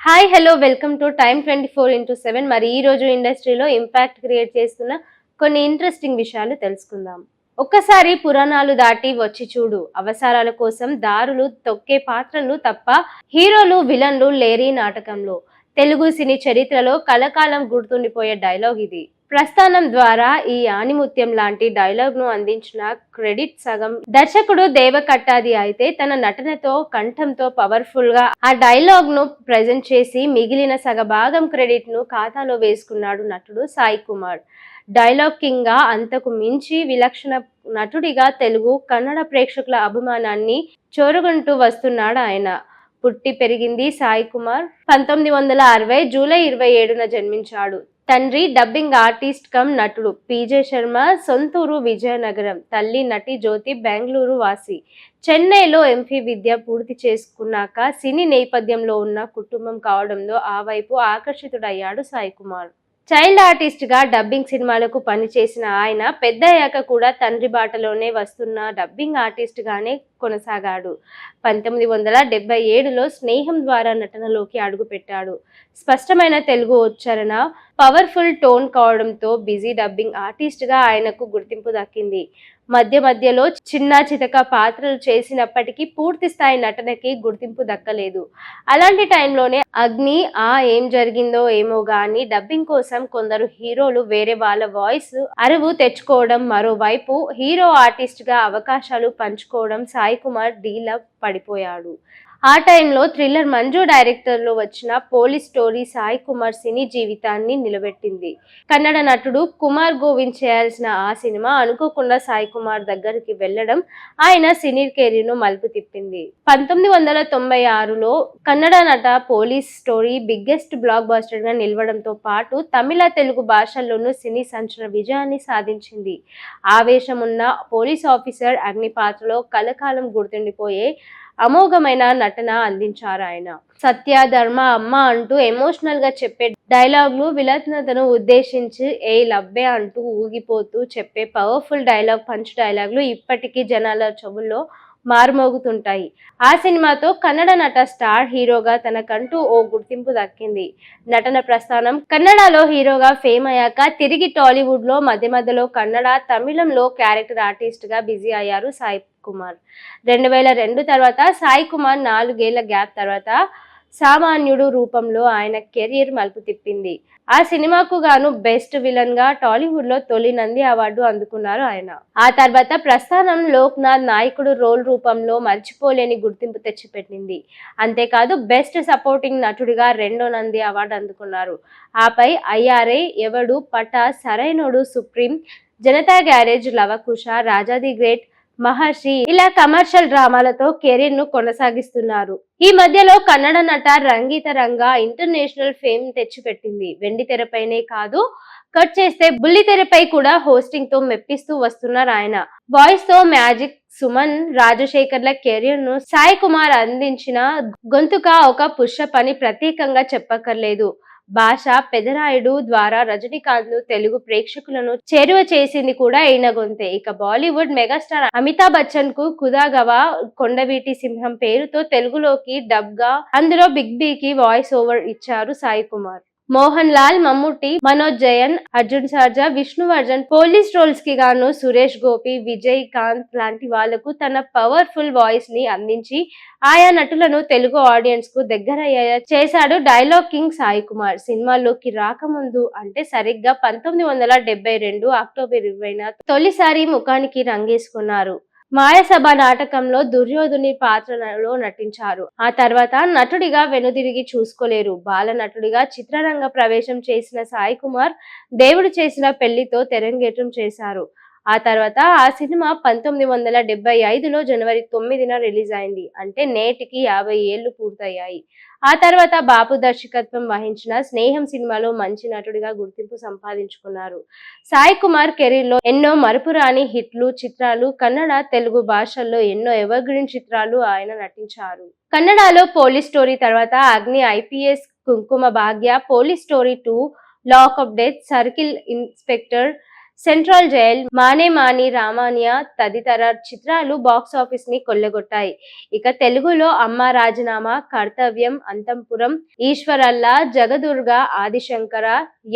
Hi hello welcome to time 24x7. మరి ఈ రోజు ఇండస్ట్రీలో ఇంపాక్ట్ క్రియేట్ చేస్తున్న కొన్ని ఇంట్రెస్టింగ్ విషయాలు తెలుసుకుందాం. ఒక్కసారి పురాణాలు దాటి వచ్చి చూడు, అవసరాల కోసం దారులు తొక్కే పాత్రలు తప్ప హీరోలు విలన్లు లేరి నాటకంలో. తెలుగు సినీ చరిత్రలో కలకాలం గుర్తుండిపోయే డైలాగ్ ఇది. ప్రస్థానం ద్వారా ఈ ఆణిముత్యం లాంటి డైలాగ్ ను అందించిన క్రెడిట్ సగం దర్శకుడు దేవకట్టాది అయితే, తన నటనతో కంఠంతో పవర్ఫుల్ గా ఆ డైలాగ్ ను ప్రెజెంట్ చేసి మిగిలిన సగభాగం క్రెడిట్ ను ఖాతాలో వేసుకున్నాడు నటుడు సాయి కుమార్. డైలాగ్ కింగ్ గా, అంతకు మించి విలక్షణ నటుడిగా తెలుగు కన్నడ ప్రేక్షకుల అభిమానాన్ని చూరగొంటూ వస్తున్నాడు ఆయన. పుట్టి పెరిగింది సాయి కుమార్ 1960 జూలై 27న జన్మించాడు. తండ్రి డబ్బింగ్ ఆర్టిస్ట్ కమ్ నటుడు పీజే శర్మ, సొంతూరు విజయనగరం. తల్లి నటి జ్యోతి, బెంగళూరు వాసి. చెన్నైలో ఎంఫీ విద్య పూర్తి చేసుకున్నాక సినీ నేపథ్యంలో ఉన్న కుటుంబం కావడంతో ఆ వైపు ఆకర్షితుడయ్యాడు సాయి కుమార్. చైల్డ్ ఆర్టిస్ట్ గా డబ్బింగ్ సినిమాలకు పనిచేసిన ఆయన పెద్దయ్యాక కూడా తండ్రి బాటలోనే వస్తున్న డబ్బింగ్ ఆర్టిస్ట్ గానే కొనసాగాడు. 1977లో స్నేహం ద్వారా నటనలోకి అడుగుపెట్టాడు. స్పష్టమైన తెలుగు ఉచ్చారణ, పవర్ఫుల్ టోన్ కావడంతో బిజీ డబ్బింగ్ ఆర్టిస్ట్ గా ఆయనకు గుర్తింపు దక్కింది. మధ్యలో చిన్న చితక పాత్రలు చేసినప్పటికీ పూర్తి స్థాయి నటనకి గుర్తింపు దక్కలేదు. అలాంటి టైంలోనే అగ్ని, ఏం జరిగిందో ఏమో గాని డబ్బింగ్ కోసం కొందరు హీరోలు వేరే వాళ్ళ వాయిస్ అరువు తెచ్చుకోవడం, మరోవైపు హీరో ఆర్టిస్ట్ గా అవకాశాలు పంచుకోవడం సాయి కుమార్ డీలా పడిపోయాడు. ఆ టైంలో థ్రిల్లర్ మంజు డైరెక్టర్ లో వచ్చిన పోలీస్ స్టోరీ సాయి కుమార్ సినీ జీవితాన్ని నిలబెట్టింది. కన్నడ నటుడు కుమార్ గోవింద్ చేయాల్సిన ఆ సినిమా అనుకోకుండా సాయి కుమార్ దగ్గరికి వెళ్లడం ఆయన సినీ కెరీర్ ను మలుపు తిప్పింది. 1996లో కన్నడ నట police story biggest block buster గా నిలవడంతో పాటు తమిళ, తెలుగు భాషల్లోనూ సినీ సంచలన విజయాన్ని సాధించింది. ఆవేశమున్న పోలీస్ ఆఫీసర్ అగ్ని పాత్రలో కలకాలం గుర్తుండిపోయే అమోఘమైన నటన అందించారు ఆయన. సత్య, ధర్మ, అమ్మ అంటూ ఎమోషనల్ గా చెప్పే డైలాగులు, విలక్షణతను ఉద్దేశించి ఏ లవ్వే అంటూ ఊగిపోతూ చెప్పే పవర్ఫుల్ పంచ్ డైలాగులు ఇప్పటికీ జనాల చెవుల్లో మారుమోగుతుంటాయి. ఆ సినిమాతో కన్నడ నట స్టార్ హీరోగా తనకంటూ ఓ గుర్తింపు దక్కింది. నటన ప్రస్థానం కన్నడలో హీరోగా ఫేమ్ అయ్యాక తిరిగి టాలీవుడ్ లో మధ్యలో కన్నడ, తమిళంలో క్యారెక్టర్ ఆర్టిస్ట్ గా బిజీ అయ్యారు సాయి కుమార్. 2002 తర్వాత సాయి కుమార్ 4 ఏళ్ల గ్యాప్ తర్వాత సామాన్యుడు రూపంలో ఆయన కెరీర్ మలుపు తిప్పింది. ఆ సినిమాకు గాను బెస్ట్ విలన్ గా టాలీవుడ్ లో తొలి నంది అవార్డు అందుకున్నారు ఆయన. ఆ తర్వాత ప్రస్థానం లోక్నాథ్ నాయకుడు రోల్ రూపంలో మర్చిపోలేని గుర్తింపు తెచ్చిపెట్టింది. అంతేకాదు బెస్ట్ సపోర్టింగ్ నటుడిగా 2వ నంది అవార్డు అందుకున్నారు. ఆపై అయ్యారే, ఎవడు, పట, Sarainodu, supreme, Janatha garage, Lava Kusa, Raja the great, Maharshi ఇలా కమర్షియల్ డ్రామాలతో కెరీర్ ను కొనసాగిస్తున్నారు. ఈ మధ్యలో కన్నడ నట రంగీత రంగా ఇంటర్నేషనల్ ఫేమ్ తెచ్చిపెట్టింది. వెండి తెరపైనే కాదు, కట్ చేస్తే బుల్లి తెరపై కూడా హోస్టింగ్ తో మెప్పిస్తూ వస్తున్నారు ఆయన. వాయిస్ తో మ్యాజిక్. సుమన్, రాజశేఖర్ల కెరీర్ ను సాయి కుమార్ అందించిన గొంతుక ఒక పుష్ప అని ప్రత్యేకంగా చెప్పక్కర్లేదు. భాష పెదరాయుడు ద్వారా రజనీకాంత్ ను తెలుగు ప్రేక్షకులను చేరువ చేసింది కూడా ఈయన గొంతే. ఇక బాలీవుడ్ మెగాస్టార్ అమితాబ్ బచ్చన్ కు కుదాగవా కొండవీటి సింహం పేరుతో తెలుగులోకి డబ్ గా, అందులో బిగ్ బి కి వాయిస్ ఓవర్ ఇచ్చారు సాయి కుమార్. మోహన్ లాల్, మమ్ముట్టి, మనోజ్ జయన్, అర్జున్ సర్జా, విష్ణువర్ధన్ పోలీస్ రోల్స్ కి గాను సురేష్ గోపి, విజయ్ కాంత్ లాంటి వాళ్లకు తన పవర్ఫుల్ వాయిస్ ని అందించి ఆయా నటులను తెలుగు ఆడియన్స్ కు దగ్గరయ్యేలా చేశాడు డైలాగ్ కింగ్ సాయి కుమార్. సినిమాల్లోకి రాకముందు అంటే సరిగ్గా 1972 అక్టోబర్ 20న తొలిసారి ముఖానికి రంగేసుకున్నారు. మాయసభ నాటకంలో దుర్యోధుని పాత్రలో నటించారు. ఆ తర్వాత నటుడిగా వెనుదిరిగి చూసుకోలేరు. బాల నటుడిగా చిత్రరంగ ప్రవేశం చేసిన సాయి కుమార్ దేవుడు చేసిన పెళ్లితో తెరంగేట్రం చేశారు. ఆ తర్వాత ఆ సినిమా 1975లో జనవరి 9న రిలీజ్ అయింది. అంటే నేటికి 50 ఏళ్లు పూర్తయ్యాయి. ఆ తర్వాత బాపు దర్శకత్వం వహించిన స్నేహం సినిమాలో మంచి నటుడిగా గుర్తింపు సంపాదించుకున్నారు. సాయి కుమార్ కెరీర్ లో ఎన్నో మరపురాని హిట్లు చిత్రాలు, కన్నడ, తెలుగు భాషల్లో ఎన్నో ఎవర్గ్రీన్ చిత్రాలు ఆయన నటించారు. కన్నడలో పోలీస్ స్టోరీ తర్వాత Agni, IPS, Kumkuma Bhagya, police story 2, lock of death, circle inspector, central jail, మానే మాని రామాన్య తదితర చిత్రాలు బాక్స్ ఆఫీస్ ని కొల్లగొట్టాయి. ఇక తెలుగులో అమ్మ రాజీనామా, కర్తవ్యం, అంతఃపురం, ఈశ్వరల్లా, జగదుర్గ, ఆదిశంకర,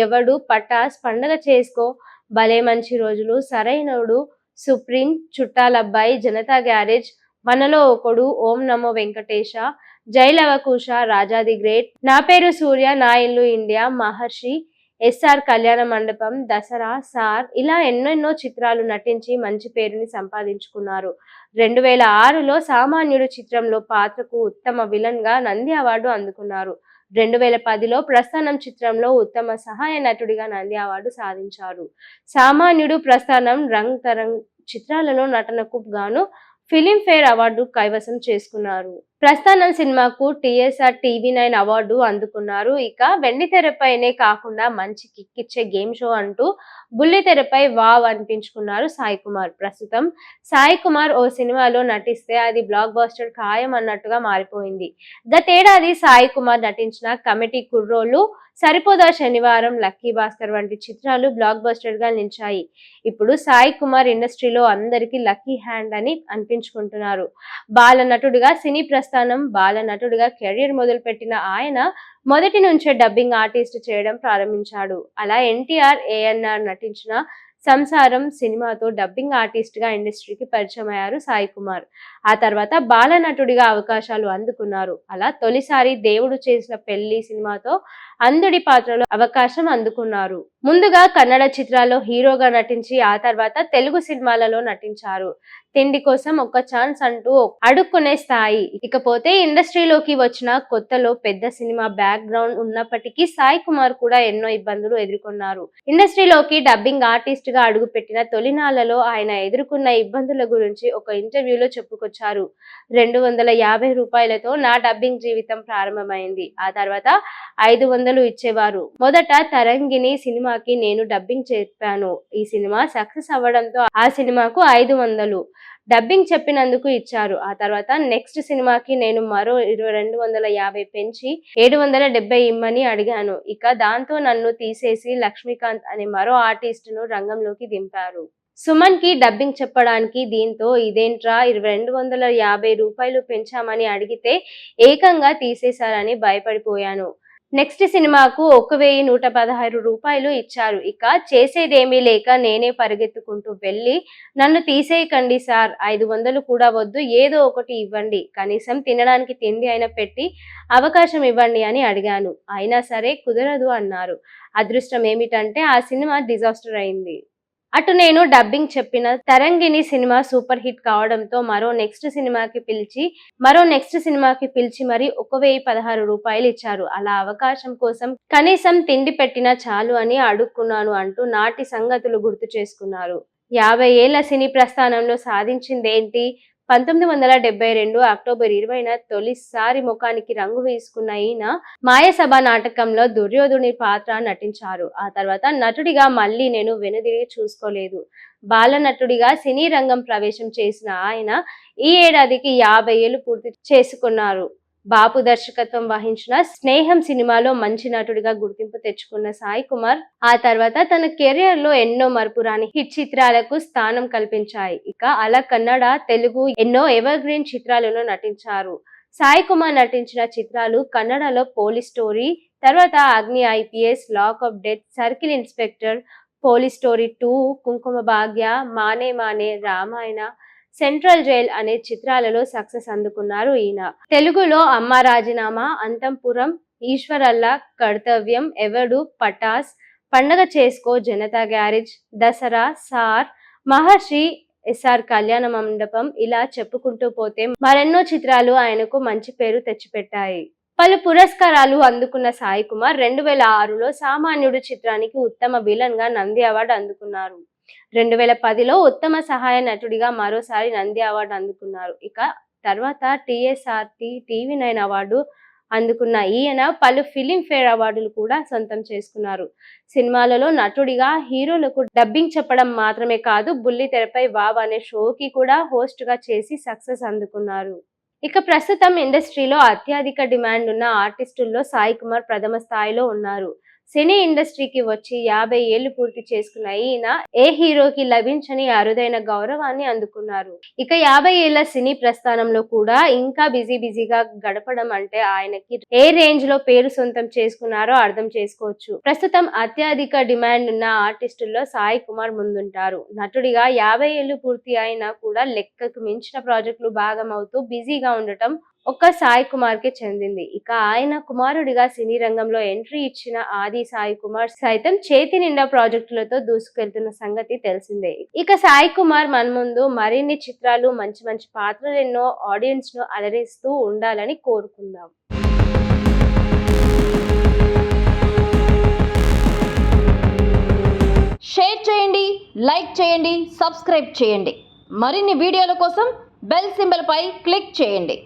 ఎవడు, పటాస్, పండగ చేసుకో, భలే మంచి రోజులు, సరైనోడు, సుప్రీం, చుట్టాలబ్బాయి, జనతా గ్యారేజ్, మనలో ఒకడు, ఓం నమో వెంకటేశ, జైలవకుశ, రాజాది గ్రేట్, నా పేరు సూర్య, నా ఇల్లు ఇండియా, మహర్షి, ఎస్ఆర్ కళ్యాణ మండపం, దసరా, సార్ ఇలా ఎన్నెన్నో చిత్రాలు నటించి మంచి పేరుని సంపాదించుకున్నారు. 2006లో సామాన్యుడు చిత్రంలో పాత్రకు ఉత్తమ విలన్ గా నంది అవార్డు అందుకున్నారు. 2010లో ప్రస్థానం చిత్రంలో ఉత్తమ సహాయ నటుడిగా నంది అవార్డు సాధించారు. సామాన్యుడు, ప్రస్థానం, రంగ్ తరంగ్ చిత్రాలలో నటనకు గాను ఫిలింఫేర్ అవార్డు కైవసం చేసుకున్నారు. ప్రస్థానం సినిమాకు టీఎస్ఆర్ టీవీ9 అవార్డు అందుకున్నారు. ఇక వెండి తెరపైనే కాకుండా మంచి కిక్కిచ్చే గేమ్ షో అంటూ బుల్లి తెరపై వావ్ అనిపించుకున్నారు సాయి కుమార్. ప్రస్తుతం సాయి కుమార్ ఓ సినిమాలో నటిస్తే అది బ్లాక్ బస్టర్ ఖాయం అన్నట్టుగా మారిపోయింది. గతేడాది సాయి కుమార్ నటించిన కమిటీ కుర్రోళ్ళు, సరిపోదా శనివారం, లక్కీ భాస్కర్ వంటి చిత్రాలు బ్లాక్ బస్టర్ గా నిలిచాయి. ఇప్పుడు సాయి కుమార్ ఇండస్ట్రీలో అందరికీ లక్కీ హ్యాండ్ అని అనిపించుకుంటున్నారు. బాల నటుడిగా సినీ ప్రస్థానం, బాల నటుడిగా కెరీర్ మొదలుపెట్టిన ఆయన మొదటి నుంచే డబ్బింగ్ ఆర్టిస్ట్ చేయడం ప్రారంభించాడు. అలా ఎన్టీఆర్, ఏఎన్ఆర్ నటించిన సంసారం సినిమాతో డబ్బింగ్ ఆర్టిస్ట్ గా ఇండస్ట్రీకి పరిచయం అయ్యారు సాయి కుమార్. ఆ తర్వాత బాల నటుడిగా అవకాశాలు అందుకున్నారు. అలా తొలిసారి దేవుడు చేసిన పెళ్లి సినిమాతో అంధుడి పాత్రలో అవకాశం అందుకున్నారు. ముందుగా కన్నడ చిత్రాల్లో హీరోగా నటించి ఆ తర్వాత తెలుగు సినిమాలలో నటించారు. తిండి కోసం ఒక ఛాన్స్ అంటూ అడుక్కునే స్థాయి. ఇకపోతే ఇండస్ట్రీలోకి వచ్చిన కొత్తలో పెద్ద సినిమా బ్యాక్ గ్రౌండ్ ఉన్నప్పటికీ సాయి కుమార్ కూడా ఎన్నో ఇబ్బందులు ఎదుర్కొన్నారు. ఇండస్ట్రీలోకి డబ్బింగ్ ఆర్టిస్ట్ గా అడుగుపెట్టిన తొలినాళ్లలో ఆయన ఎదుర్కొన్న ఇబ్బందుల గురించి ఒక ఇంటర్వ్యూలో చెప్పుకొచ్చారు. 250 రూపాయలతో నా డబ్బింగ్ జీవితం ప్రారంభమైంది. ఆ తర్వాత 500 ఇచ్చేవారు. మొదట తరంగిణి సినిమాకి నేను డబ్బింగ్ చెప్పాను. ఈ సినిమా సక్సెస్ అవ్వడంతో ఆ సినిమాకు 500 డబ్బింగ్ చెప్పినందుకు ఇచ్చారు. ఆ తర్వాత నెక్స్ట్ సినిమాకి నేను మరో 250 పెంచి 770 ఇమ్మని అడిగాను. ఇక దాంతో నన్ను తీసేసి లక్ష్మీకాంత్ అనే మరో ఆర్టిస్ట్ ను రంగంలోకి దింపారు. సుమన్ కి డబ్బింగ్ చెప్పడానికి. దీంతో ఇదేంట్రా 250 రూపాయలు పెంచామని అడిగితే ఏకంగా తీసేశారని భయపడిపోయాను. నెక్స్ట్ సినిమాకు 1116 రూపాయలు ఇచ్చారు. ఇక చేసేదేమీ లేక నేనే పరిగెత్తుకుంటూ వెళ్ళి, నన్ను తీసేయకండి సార్, 500 కూడా వద్దు, ఏదో ఒకటి ఇవ్వండి, కనీసం తినడానికి తిండి అయినా పెట్టి అవకాశం ఇవ్వండి అని అడిగాను. అయినా సరే కుదరదు అన్నారు. అదృష్టం ఏమిటంటే ఆ సినిమా డిజాస్టర్ అయింది. అటు నేను డబ్బింగ్ చెప్పిన తరంగిణి సినిమా సూపర్ హిట్ కావడంతో మరో నెక్స్ట్ సినిమాకి పిలిచి మరి 1016 రూపాయలు ఇచ్చారు. అలా అవకాశం కోసం కనీసం తిండి పెట్టినా చాలు అని అడుక్కున్నాను అంటూ నాటి సంగతులు గుర్తు చేసుకున్నారు. 50 ఏళ్ల సినీ ప్రస్థానంలో సాధించిందేంటి? 1972 అక్టోబర్ 20న తొలిసారి ముఖానికి రంగు వేసుకున్న ఈయన మాయసభ నాటకంలో దుర్యోధుని పాత్ర నటించారు. ఆ తర్వాత నటుడిగా మళ్ళీ నేను వెనుదిరిగి చూసుకోలేదు. బాల నటుడిగా సినీ రంగం ప్రవేశం చేసిన ఆయన ఈ ఏడాదికి 50 ఏళ్లు పూర్తి చేసుకున్నారు. బాపు దర్శకత్వం వహించిన స్నేహం సినిమాలో మంచి నటుడిగా గుర్తింపు తెచ్చుకున్న సాయి కుమార్ ఆ తర్వాత తన కెరియర్ లో ఎన్నో మరపురాని హిట్ చిత్రాలకు స్థానం కల్పించాయి. ఇక అలా కన్నడ, తెలుగు ఎన్నో ఎవర్ గ్రీన్ చిత్రాలలో నటించారు. సాయి కుమార్ నటించిన చిత్రాలు కన్నడలో పోలీస్ స్టోరీ, తర్వాత Agni IPS, lock of death, circle inspector, police story 2, Kumkuma భాగ్య, మానే మానే, రామాయణ, సెంట్రల్ జైల్ అనే చిత్రాలలో సక్సెస్ అందుకున్నారు ఈయన. తెలుగులో అమ్మ రాజీనామా, అంతఃపురం, ఈశ్వరల్లా, కర్తవ్యం, ఎవడు, పటాస్, పండగ చేసుకో, జనతా గ్యారేజ్, దసరా, సార్, మహర్షి, ఎస్ఆర్ కళ్యాణ మండపం ఇలా చెప్పుకుంటూ పోతే మరెన్నో చిత్రాలు ఆయనకు మంచి పేరు తెచ్చిపెట్టాయి. పలు పురస్కారాలు అందుకున్న సాయి కుమార్ 2006లో సామాన్యుడు చిత్రానికి ఉత్తమ విలన్ గా నంది అవార్డు అందుకున్నారు. 2010లో ఉత్తమ సహాయ నటుడిగా మరోసారి నంది అవార్డు అందుకున్నారు. ఇక తర్వాత టీఎస్ఆర్ టీవీ9 అవార్డు అందుకున్న ఈయన పలు ఫిలింఫేర్ అవార్డులు కూడా సొంతం చేసుకున్నారు. సినిమాలలో నటుడిగా హీరోలకు డబ్బింగ్ చెప్పడం మాత్రమే కాదు, బుల్లి తెరపై వావ్ అనే షోకి కూడా హోస్ట్ గా చేసి సక్సెస్ అందుకున్నారు. ఇక ప్రస్తుతం ఇండస్ట్రీలో అత్యధిక డిమాండ్ ఉన్న ఆర్టిస్టుల్లో సాయి కుమార్ ప్రథమ స్థాయిలో ఉన్నారు. సినీ ఇండస్ట్రీకి వచ్చి 50 ఏళ్లు పూర్తి చేసుకున్న ఈయన ఏ హీరోకి లభించని అరుదైన గౌరవాన్ని అందుకున్నారు. ఇక 50 ఏళ్ల సినీ ప్రస్థానంలో కూడా ఇంకా బిజీగా గడపడం అంటే ఆయనకి ఏ రేంజ్ లో పేరు సొంతం చేసుకున్నారో అర్థం చేసుకోవచ్చు. ప్రస్తుతం అత్యధిక డిమాండ్ ఉన్న ఆర్టిస్టుల్లో సాయి కుమార్ ముందుంటారు. నటుడిగా 50 ఏళ్లు పూర్తి అయినా కూడా లెక్కకు మించిన ప్రాజెక్టులు భాగమవుతూ బిజీగా ఉండటం ఒక్క సాయి కుమార్ కే చెందింది. ఇక ఆయన కుమారుడిగా సినీ రంగంలో ఎంట్రీ ఇచ్చిన ఆది సాయి కుమార్ సైతం చేతి నిండా ప్రాజెక్టులతో దూసుకెళ్తున్న సంగతి తెలిసిందే. ఇక సాయి కుమార్ మన ముందు మరిన్ని చిత్రాలు, మంచి పాత్రలు ఎన్నో ఆడియన్స్ ను అలరిస్తూ ఉండాలని కోరుకుందాం. షేర్ చేయండి, లైక్ చేయండి, సబ్స్క్రైబ్ చేయండి. మరిన్ని వీడియోల కోసం బెల్ సింబల్ పై క్లిక్ చేయండి.